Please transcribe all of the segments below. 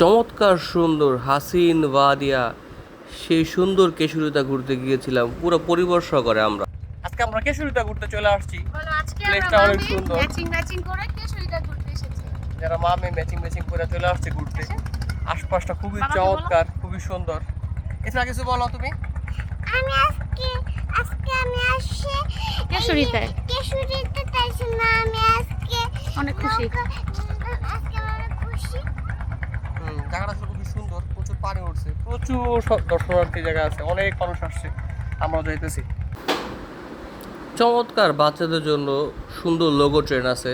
চমৎকার সুন্দর হাসিন ওয়াদিয়া, সেই সুন্দর কেশুরিতা ঘুরতে গিয়েছিলাম পুরো পরিবার সহকারে আমরা। আজকে আমরা কেশুরিতা ঘুরতে চলে আসছি। বলো আজকে আমরা প্লেসটা অনেক মামি সুন্দর। ম্যাচিং করে কেশরীটা ঘুরতে এসেছি। যারা মামে ম্যাচিং করে চলে আসছে ঘুরতে। আশপাশটা খুবই বাবাকে বলো। চমৎকার, খুবই সুন্দর। এছাড়া কিছু বলো তুমি। আমি আমি আসছি কেশরীতে কেশুরিতে তাইছি না আমি আজকে অনেক খুশি। আজকে অনেক খুশি। জায়গাটা আসলে খুবই সুন্দর, প্রচুর পানি উঠছে, প্রচুর দর্শনার্থী জায়গা আছে, অনেক মানুষ আসছে, আমরা যাইতেছি। চমৎকার বাচ্চাদের জন্য সুন্দর লোগো ট্রেন আছে,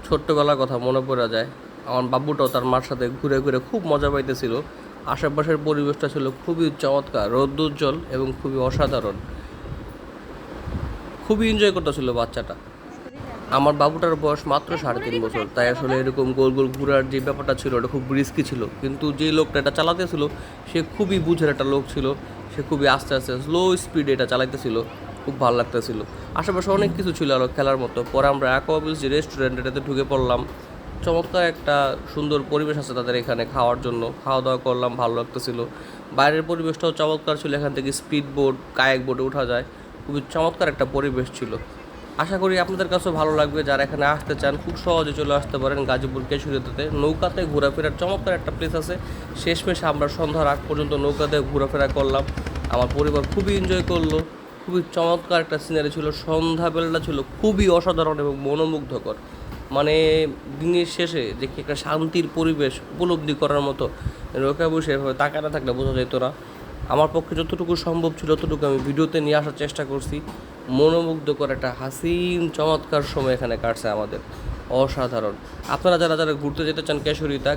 ছোট্টবেলার কথা মনে পড়ে যায়। আমার বাবুটাও তার মার সাথে ঘুরে ঘুরে খুব মজা পাইতেছিল। আশেপাশের পরিবেশটা ছিল খুবই চমৎকার, রৌদ্রোজ্জ্বল এবং খুবই অসাধারণ, খুবই এনজয় করতেছিল বাচ্চাটা। আমার বাবুটার বয়স মাত্র 3.5 বছর, তাই আসলে এরকম গোল গোল ঘোরার যে ব্যাপারটা ছিল ওটা খুব রিস্কি ছিল। কিন্তু যে লোকটা এটা চালাতেছিল সে খুবই বুঝের একটা লোক ছিল, সে খুবই আস্তে আস্তে স্লো স্পিডে এটা চালাইতেছিল, খুব ভালো লাগতেছিল। আশেপাশে অনেক কিছু ছিল আরও খেলার মতো। পরে আমরা অ্যাকোয়াবিলস যে রেস্টুরেন্ট এটাতে ঢুকে পড়লাম। চমৎকার একটা সুন্দর পরিবেশ আছে তাদের এখানে খাওয়ার জন্য, খাওয়া দাওয়া করলাম, ভালো লাগতেছিল। বাইরের পরিবেশটাও চমৎকার ছিল, এখান থেকে স্পিড বোট কায়াক বোটে ওঠা যায়, খুবই চমৎকার একটা পরিবেশ ছিল। আশা করি আপনাদের কাছেও ভালো লাগবে। যারা এখানে আসতে চান খুব সহজে চলে আসতে পারেন গাজীপুর কেশুরিয়াতে। নৌকাতে ঘোরাফেরার চমৎকার একটা প্লেস আছে। শেষমেশ আমরা সন্ধ্যার আগ পর্যন্ত নৌকাতে ঘোরাফেরা করলাম, আমার পরিবার খুবই এনজয় করলো। খুবই চমৎকার একটা সিনারি ছিল, সন্ধ্যাবেলাটা ছিল খুবই অসাধারণ এবং মনোমুগ্ধকর। মানে দিনের শেষে যে কি একটা শান্তির পরিবেশ উপলব্ধি করার মতো, নৌকা বসে এভাবে তাকায় না থাকলে বোঝা যেত না। আমার পক্ষে যতটুকু সম্ভব ছিল ততটুকু আমি ভিডিওতে নিয়ে আসার চেষ্টা করছি। মনোমুগ্ধকর একটা হাসিন চমৎকার সময় এখানে কাটছে আমাদের, অসাধারণ। আপনারা যারা যারা ঘুরতে যেতে চান কেশরিতা,